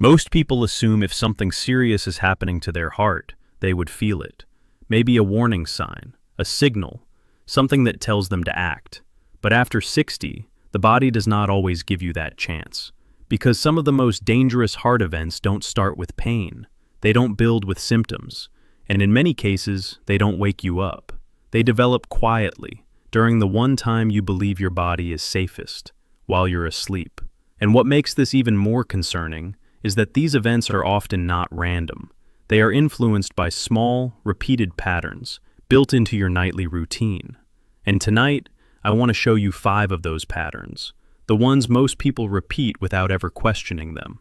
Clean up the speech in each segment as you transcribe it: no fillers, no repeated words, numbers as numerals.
Most people assume if something serious is happening to their heart, they would feel it. Maybe a warning sign, a signal, something that tells them to act. But after 60, the body does not always give you that chance. Because some of the most dangerous heart events don't start with pain. They don't build with symptoms. And in many cases, they don't wake you up. They develop quietly, during the one time you believe your body is safest, while you're asleep. And what makes this even more concerning is that these events are often not random. They are influenced by small, repeated patterns built into your nightly routine. And tonight, I want to show you 5 of those patterns, the ones most people repeat without ever questioning them.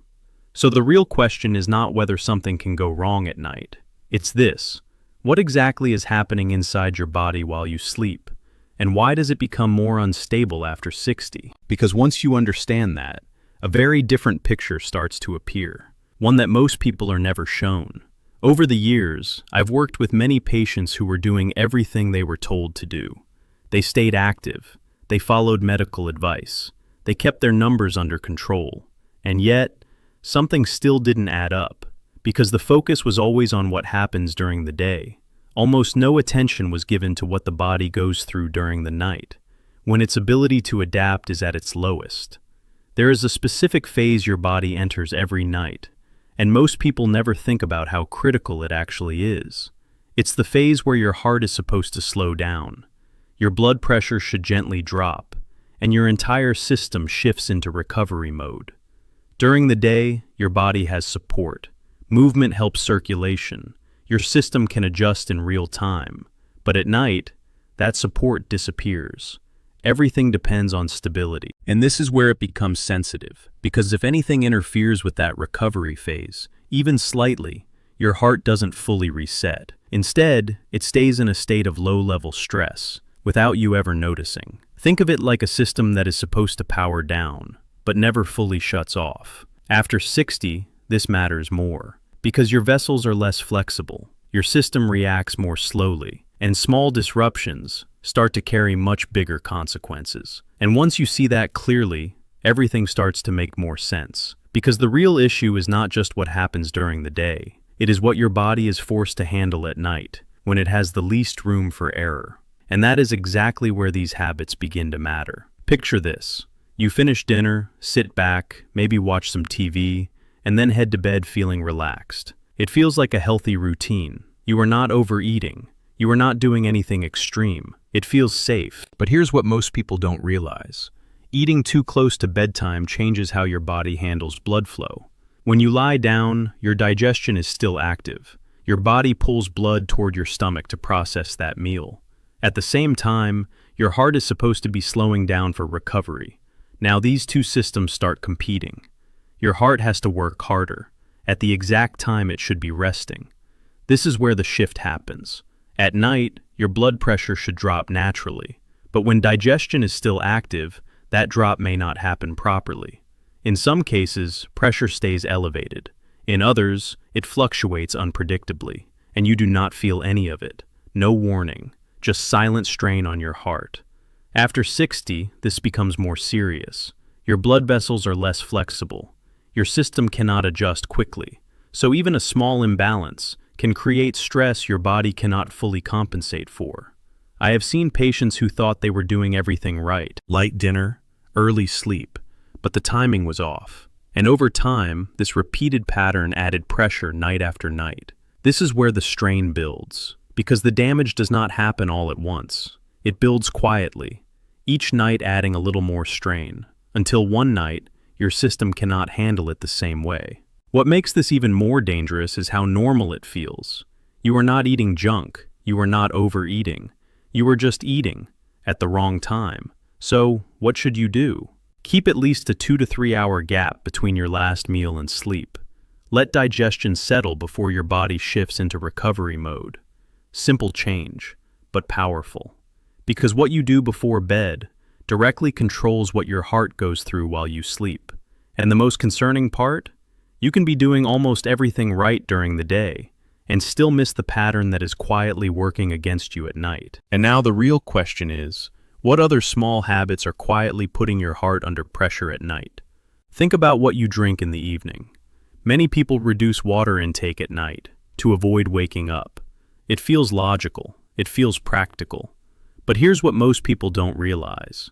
So the real question is not whether something can go wrong at night. It's this: what exactly is happening inside your body while you sleep? And why does it become more unstable after 60? Because once you understand that, a very different picture starts to appear, one that most people are never shown. Over the years, I've worked with many patients who were doing everything they were told to do. They stayed active, they followed medical advice, they kept their numbers under control, and yet, something still didn't add up, because the focus was always on what happens during the day. Almost no attention was given to what the body goes through during the night, when its ability to adapt is at its lowest. There is a specific phase your body enters every night, and most people never think about how critical it actually is. It's the phase where your heart is supposed to slow down, your blood pressure should gently drop, and your entire system shifts into recovery mode. During the day, your body has support. Movement helps circulation. Your system can adjust in real time. But at night, that support disappears. Everything depends on stability. And this is where it becomes sensitive, because if anything interferes with that recovery phase, even slightly, your heart doesn't fully reset. Instead, it stays in a state of low-level stress, without you ever noticing. Think of it like a system that is supposed to power down, but never fully shuts off. After 60, this matters more, because your vessels are less flexible, your system reacts more slowly, and small disruptions start to carry much bigger consequences. And once you see that clearly, everything starts to make more sense. Because the real issue is not just what happens during the day, it is what your body is forced to handle at night, when it has the least room for error. And that is exactly where these habits begin to matter. Picture this: you finish dinner, sit back, maybe watch some TV, and then head to bed feeling relaxed. It feels like a healthy routine. You are not overeating. You are not doing anything extreme. It feels safe. But here's what most people don't realize. Eating too close to bedtime changes how your body handles blood flow. When you lie down, your digestion is still active. Your body pulls blood toward your stomach to process that meal. At the same time, your heart is supposed to be slowing down for recovery. Now these two systems start competing. Your heart has to work harder, at the exact time it should be resting. This is where the shift happens. At night, your blood pressure should drop naturally, but when digestion is still active, that drop may not happen properly. In some cases, pressure stays elevated. In others, it fluctuates unpredictably, and you do not feel any of it. No warning, just silent strain on your heart. After 60, this becomes more serious. Your blood vessels are less flexible. Your system cannot adjust quickly, so even a small imbalance can create stress your body cannot fully compensate for. I have seen patients who thought they were doing everything right. Light dinner, early sleep, but the timing was off. And over time, this repeated pattern added pressure night after night. This is where the strain builds, because the damage does not happen all at once. It builds quietly, each night adding a little more strain, until one night, your system cannot handle it the same way. What makes this even more dangerous is how normal it feels. You are not eating junk, you are not overeating. You are just eating, at the wrong time. So, what should you do? Keep at least a 2 to 3 hour gap between your last meal and sleep. Let digestion settle before your body shifts into recovery mode. Simple change, but powerful. Because what you do before bed directly controls what your heart goes through while you sleep. And the most concerning part? You can be doing almost everything right during the day and still miss the pattern that is quietly working against you at night. And now the real question is, what other small habits are quietly putting your heart under pressure at night? Think about what you drink in the evening. Many people reduce water intake at night to avoid waking up. It feels logical, it feels practical. But here's what most people don't realize.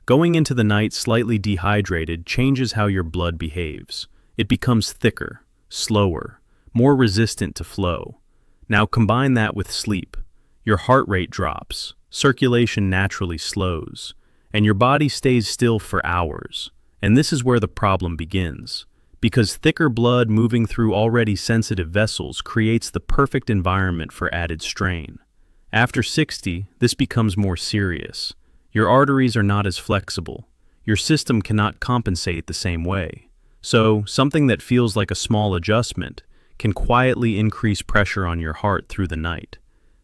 Going into the night slightly dehydrated changes how your blood behaves. It becomes thicker, slower, more resistant to flow. Now combine that with sleep. Your heart rate drops, circulation naturally slows, and your body stays still for hours. And this is where the problem begins, because thicker blood moving through already sensitive vessels creates the perfect environment for added strain. After 60, this becomes more serious. Your arteries are not as flexible. Your system cannot compensate the same way. So, something that feels like a small adjustment can quietly increase pressure on your heart through the night.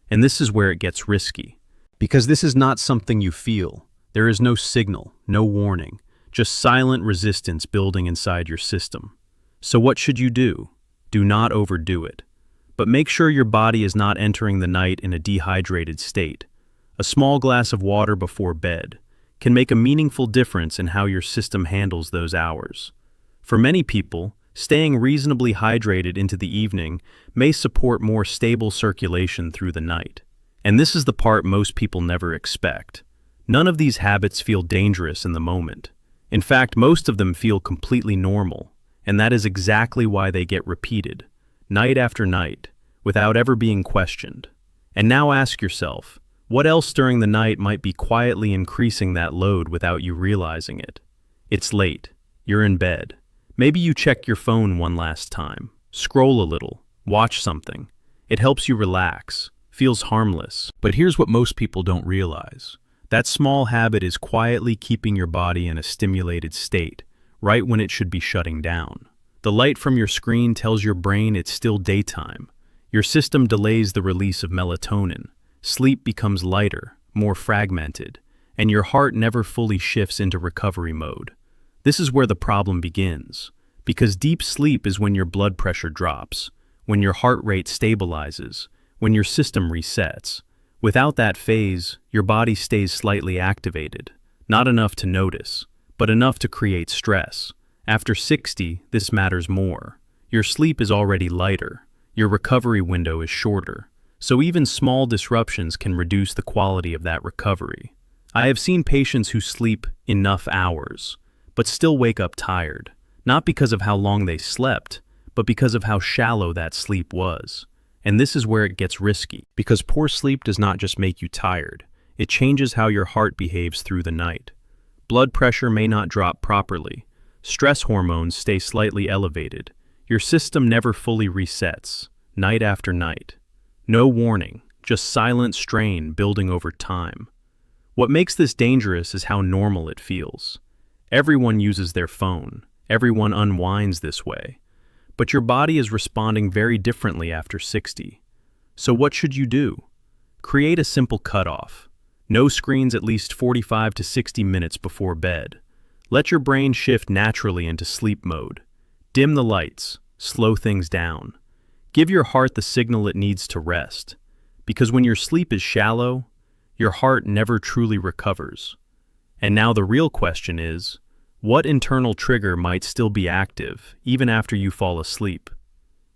And this is where it gets risky. Because this is not something you feel. There is no signal, no warning, just silent resistance building inside your system. So what should you do? Do not overdo it. But make sure your body is not entering the night in a dehydrated state. A small glass of water before bed can make a meaningful difference in how your system handles those hours. For many people, staying reasonably hydrated into the evening may support more stable circulation through the night. And this is the part most people never expect. None of these habits feel dangerous in the moment. In fact, most of them feel completely normal, and that is exactly why they get repeated, night after night, without ever being questioned. And now ask yourself, what else during the night might be quietly increasing that load without you realizing it? It's late. You're in bed. Maybe you check your phone one last time, scroll a little, watch something. It helps you relax, feels harmless. But here's what most people don't realize. That small habit is quietly keeping your body in a stimulated state, right when it should be shutting down. The light from your screen tells your brain it's still daytime. Your system delays the release of melatonin. Sleep becomes lighter, more fragmented, and your heart never fully shifts into recovery mode. This is where the problem begins, because deep sleep is when your blood pressure drops, when your heart rate stabilizes, when your system resets. Without that phase, your body stays slightly activated, not enough to notice, but enough to create stress. After 60, this matters more. Your sleep is already lighter, your recovery window is shorter, so even small disruptions can reduce the quality of that recovery. I have seen patients who sleep enough hours, but still wake up tired, not because of how long they slept, but because of how shallow that sleep was. And this is where it gets risky, because poor sleep does not just make you tired, it changes how your heart behaves through the night. Blood pressure may not drop properly, stress hormones stay slightly elevated, your system never fully resets, night after night. No warning, just silent strain building over time. What makes this dangerous is how normal it feels. Everyone uses their phone, everyone unwinds this way. But your body is responding very differently after 60. So what should you do? Create a simple cutoff. No screens at least 45 to 60 minutes before bed. Let your brain shift naturally into sleep mode. Dim the lights, slow things down. Give your heart the signal it needs to rest. Because when your sleep is shallow, your heart never truly recovers. And now the real question is, what internal trigger might still be active, even after you fall asleep?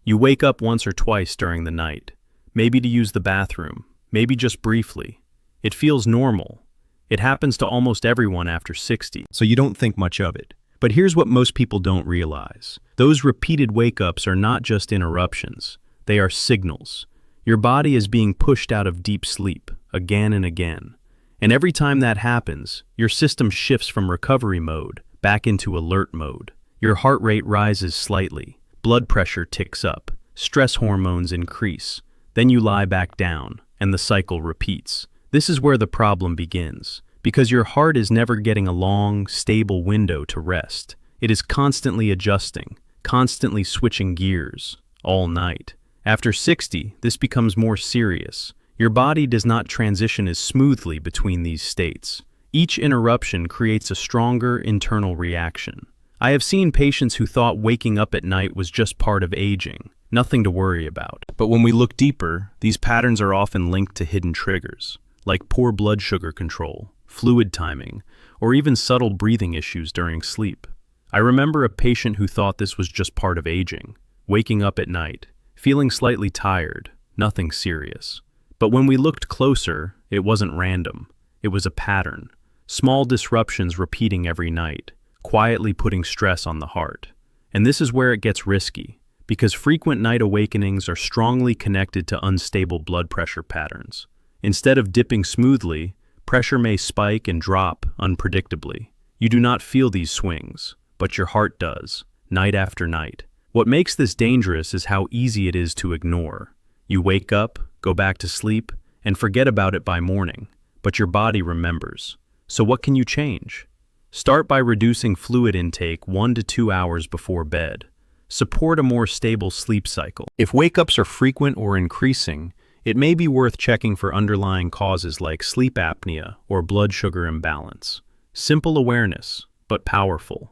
You wake up once or twice during the night, maybe to use the bathroom, maybe just briefly. It feels normal. It happens to almost everyone after 60, so you don't think much of it. But here's what most people don't realize. Those repeated wake-ups are not just interruptions, they are signals. Your body is being pushed out of deep sleep, again and again. And every time that happens, your system shifts from recovery mode back into alert mode. Your heart rate rises slightly, blood pressure ticks up, stress hormones increase, then you lie back down, and the cycle repeats. This is where the problem begins, because your heart is never getting a long, stable window to rest. It is constantly adjusting, constantly switching gears, all night. After 60, this becomes more serious. Your body does not transition as smoothly between these states. Each interruption creates a stronger internal reaction. I have seen patients who thought waking up at night was just part of aging, nothing to worry about. But when we look deeper, these patterns are often linked to hidden triggers, like poor blood sugar control, fluid timing, or even subtle breathing issues during sleep. I remember a patient who thought this was just part of aging, waking up at night, feeling slightly tired, nothing serious. But when we looked closer, it wasn't random. It was a pattern. Small disruptions repeating every night, quietly putting stress on the heart. And this is where it gets risky, because frequent night awakenings are strongly connected to unstable blood pressure patterns. Instead of dipping smoothly, pressure may spike and drop unpredictably. You do not feel these swings, but your heart does, night after night. What makes this dangerous is how easy it is to ignore. You wake up, go back to sleep, and forget about it by morning, but your body remembers. So what can you change? Start by reducing fluid intake 1 to 2 hours before bed. Support a more stable sleep cycle. If wake-ups are frequent or increasing, it may be worth checking for underlying causes like sleep apnea or blood sugar imbalance. Simple awareness, but powerful.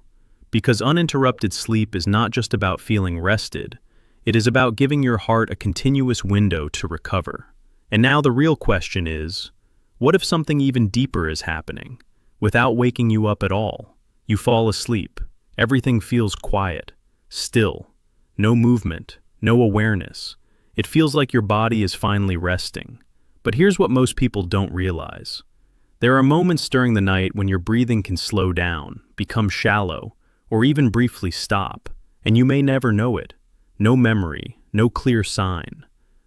Because uninterrupted sleep is not just about feeling rested, it is about giving your heart a continuous window to recover. And now the real question is, what if something even deeper is happening? Without waking you up at all, you fall asleep, everything feels quiet, still, no movement, no awareness. It feels like your body is finally resting. But here's what most people don't realize. There are moments during the night when your breathing can slow down, become shallow, or even briefly stop, and you may never know it. No memory, no clear sign.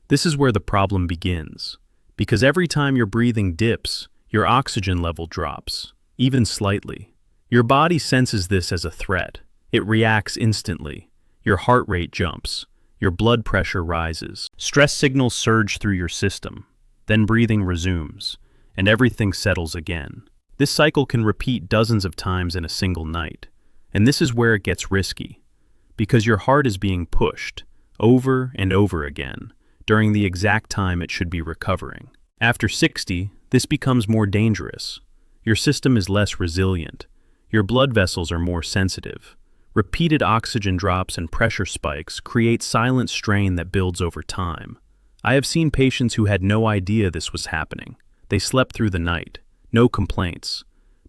This is where the problem begins. Because every time your breathing dips, your oxygen level drops, even slightly. Your body senses this as a threat. It reacts instantly. Your heart rate jumps. Your blood pressure rises. Stress signals surge through your system. Then breathing resumes, and everything settles again. This cycle can repeat dozens of times in a single night. And this is where it gets risky. Because your heart is being pushed, over and over again, during the exact time it should be recovering. After 60, this becomes more dangerous. Your system is less resilient. Your blood vessels are more sensitive. Repeated oxygen drops and pressure spikes create silent strain that builds over time. I have seen patients who had no idea this was happening. They slept through the night, no complaints.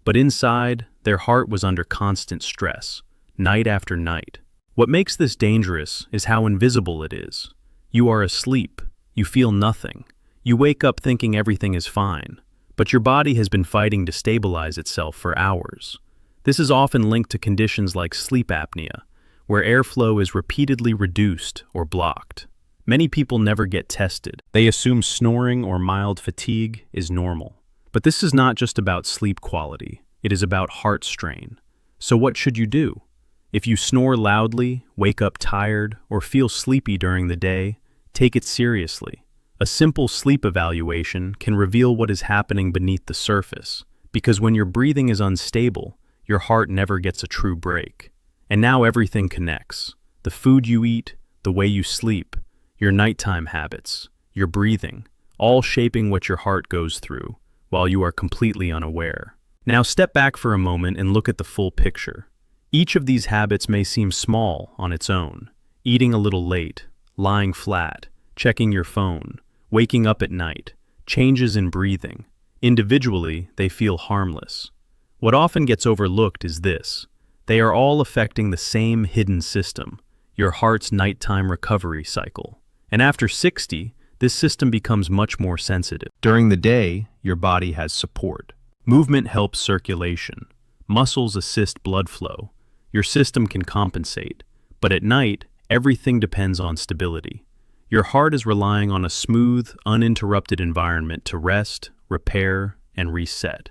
But inside, their heart was under constant stress, night after night. What makes this dangerous is how invisible it is. You are asleep. You feel nothing. You wake up thinking everything is fine, but your body has been fighting to stabilize itself for hours. This is often linked to conditions like sleep apnea, where airflow is repeatedly reduced or blocked. Many people never get tested. They assume snoring or mild fatigue is normal. But this is not just about sleep quality. It is about heart strain. So what should you do? If you snore loudly, wake up tired, or feel sleepy during the day, take it seriously. A simple sleep evaluation can reveal what is happening beneath the surface, because when your breathing is unstable, your heart never gets a true break. And now everything connects. The food you eat, the way you sleep, your nighttime habits, your breathing, all shaping what your heart goes through, while you are completely unaware. Now step back for a moment and look at the full picture. Each of these habits may seem small on its own. Eating a little late, lying flat, checking your phone, waking up at night, changes in breathing. Individually, they feel harmless. What often gets overlooked is this. They are all affecting the same hidden system, your heart's nighttime recovery cycle. And after 60, this system becomes much more sensitive. During the day, your body has support. Movement helps circulation. Muscles assist blood flow. Your system can compensate. But at night, everything depends on stability. Your heart is relying on a smooth, uninterrupted environment to rest, repair, and reset.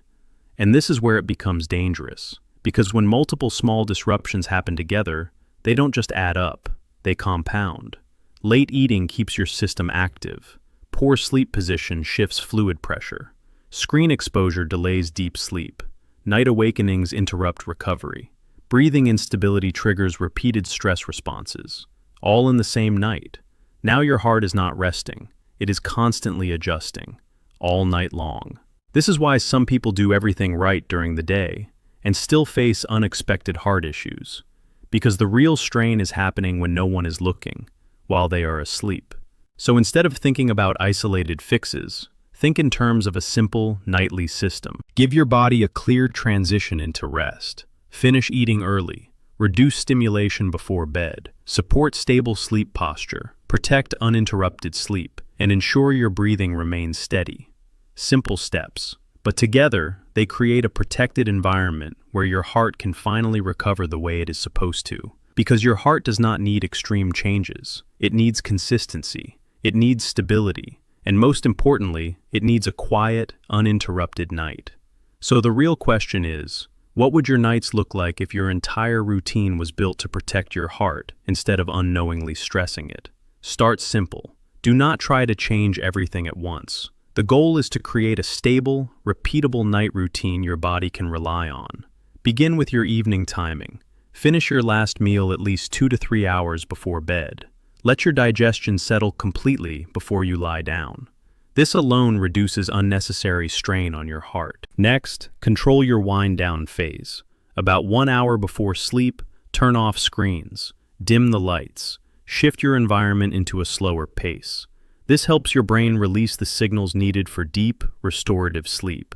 And this is where it becomes dangerous, because when multiple small disruptions happen together, they don't just add up, they compound. Late eating keeps your system active. Poor sleep position shifts fluid pressure. Screen exposure delays deep sleep. Night awakenings interrupt recovery. Breathing instability triggers repeated stress responses, all in the same night. Now your heart is not resting. It is constantly adjusting, all night long. This is why some people do everything right during the day and still face unexpected heart issues, because the real strain is happening when no one is looking, while they are asleep. So instead of thinking about isolated fixes, think in terms of a simple, nightly system. Give your body a clear transition into rest. Finish eating early. reduce stimulation before bed, support stable sleep posture, protect uninterrupted sleep, and ensure your breathing remains steady. Simple steps, but together they create a protected environment where your heart can finally recover the way it is supposed to. Because your heart does not need extreme changes. It needs consistency, it needs stability, and most importantly, it needs a quiet, uninterrupted night. So the real question is, what would your nights look like if your entire routine was built to protect your heart instead of unknowingly stressing it? Start simple. Do not try to change everything at once. The goal is to create a stable, repeatable night routine your body can rely on. Begin with your evening timing. Finish your last meal at least 2 to 3 hours before bed. Let your digestion settle completely before you lie down. This alone reduces unnecessary strain on your heart. Next, control your wind-down phase. About 1 hour before sleep, turn off screens, dim the lights, shift your environment into a slower pace. This helps your brain release the signals needed for deep, restorative sleep.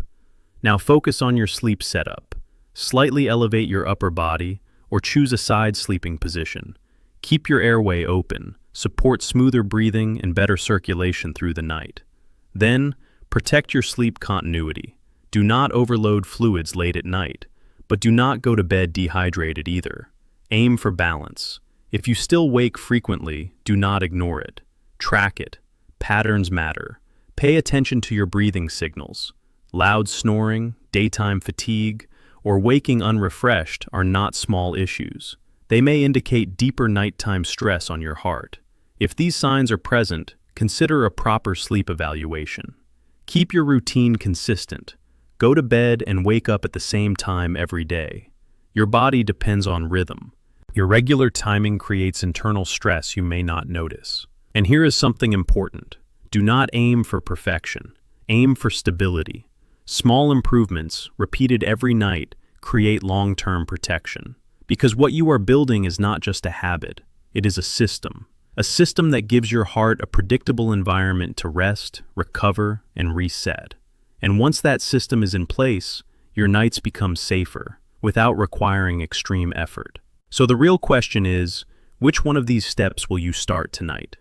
Now focus on your sleep setup. Slightly elevate your upper body, or choose a side sleeping position. Keep your airway open, support smoother breathing and better circulation through the night. Then, protect your sleep continuity. Do not overload fluids late at night, but do not go to bed dehydrated either. Aim for balance. If you still wake frequently, do not ignore it. Track it. Patterns matter. Pay attention to your breathing signals. Loud snoring, daytime fatigue, or waking unrefreshed are not small issues. They may indicate deeper nighttime stress on your heart. If these signs are present, consider a proper sleep evaluation. Keep your routine consistent. Go to bed and wake up at the same time every day. Your body depends on rhythm. Irregular timing creates internal stress you may not notice. And here is something important. Do not aim for perfection. Aim for stability. Small improvements, repeated every night, create long-term protection. Because what you are building is not just a habit, it is a system. A system that gives your heart a predictable environment to rest, recover, and reset. And once that system is in place, your nights become safer, without requiring extreme effort. So the real question is, which one of these steps will you start tonight?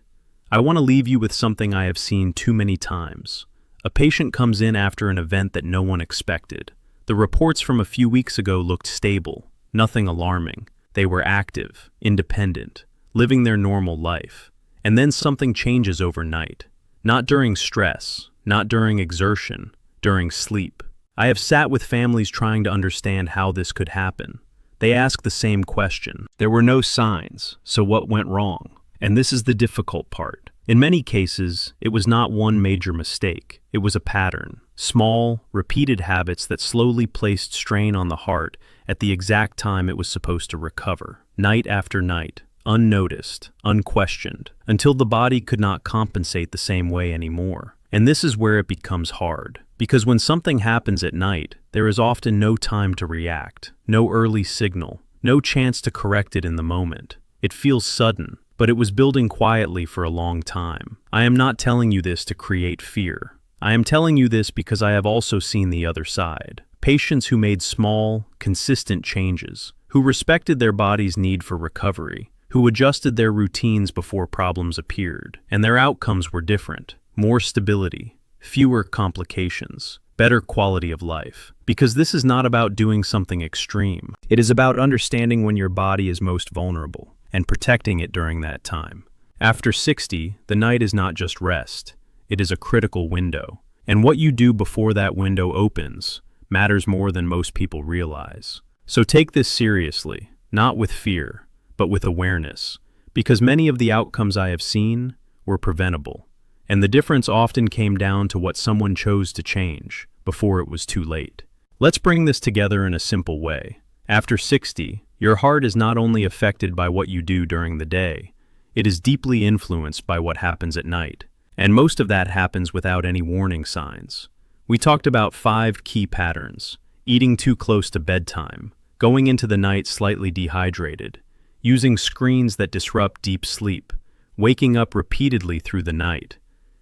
I want to leave you with something I have seen too many times. A patient comes in after an event that no one expected. The reports from a few weeks ago looked stable, nothing alarming. They were active, independent, living their normal life. And then something changes overnight. Not during stress, not during exertion, during sleep. I have sat with families trying to understand how this could happen. They ask the same question. There were no signs, so what went wrong? And this is the difficult part. In many cases, it was not one major mistake. It was a pattern. Small, repeated habits that slowly placed strain on the heart at the exact time it was supposed to recover. Night after night, unnoticed, unquestioned, until the body could not compensate the same way anymore. And this is where it becomes hard. Because when something happens at night, there is often no time to react, no early signal, no chance to correct it in the moment. It feels sudden, but it was building quietly for a long time. I am not telling you this to create fear. I am telling you this because I have also seen the other side. Patients who made small, consistent changes, who respected their body's need for recovery, who adjusted their routines before problems appeared, and their outcomes were different. More stability, fewer complications, better quality of life. Because this is not about doing something extreme. It is about understanding when your body is most vulnerable and protecting it during that time. After 60, the night is not just rest. It is a critical window. And what you do before that window opens matters more than most people realize. So take this seriously, not with fear, but with awareness. Because many of the outcomes I have seen were preventable. And the difference often came down to what someone chose to change before it was too late. Let's bring this together in a simple way. After 60, your heart is not only affected by what you do during the day, it is deeply influenced by what happens at night. And most of that happens without any warning signs. We talked about 5 key patterns: eating too close to bedtime, going into the night slightly dehydrated, using screens that disrupt deep sleep, waking up repeatedly through the night,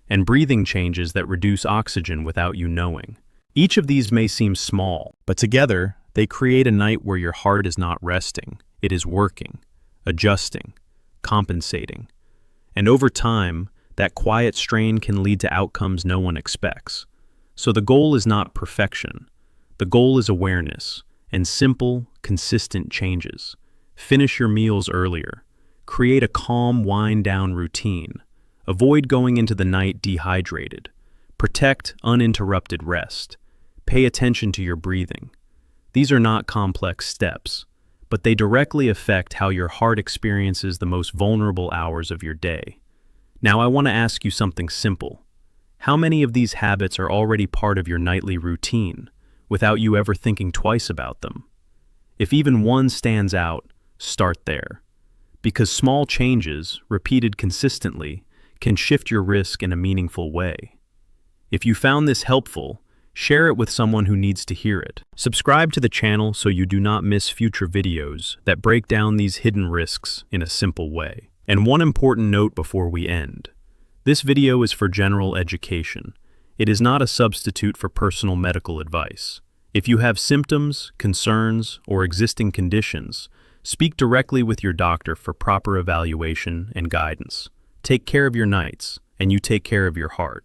and breathing changes that reduce oxygen without you knowing. Each of these may seem small, but together, they create a night where your heart is not resting. it is working, adjusting, compensating. And over time, that quiet strain can lead to outcomes no one expects. So the goal is not perfection. The goal is awareness and simple, consistent changes. Finish your meals earlier. Create a calm wind-down routine. Avoid going into the night dehydrated. Protect uninterrupted rest. Pay attention to your breathing. These are not complex steps, but they directly affect how your heart experiences the most vulnerable hours of your day. Now I want to ask you something simple. How many of these habits are already part of your nightly routine, without you ever thinking twice about them? If even one stands out, start there. Because small changes, repeated consistently, can shift your risk in a meaningful way. If you found this helpful, share it with someone who needs to hear it. Subscribe to the channel so you do not miss future videos that break down these hidden risks in a simple way. And one important note before we end. This video is for general education. It is not a substitute for personal medical advice. If you have symptoms, concerns, or existing conditions, speak directly with your doctor for proper evaluation and guidance. Take care of your nights, and you take care of your heart.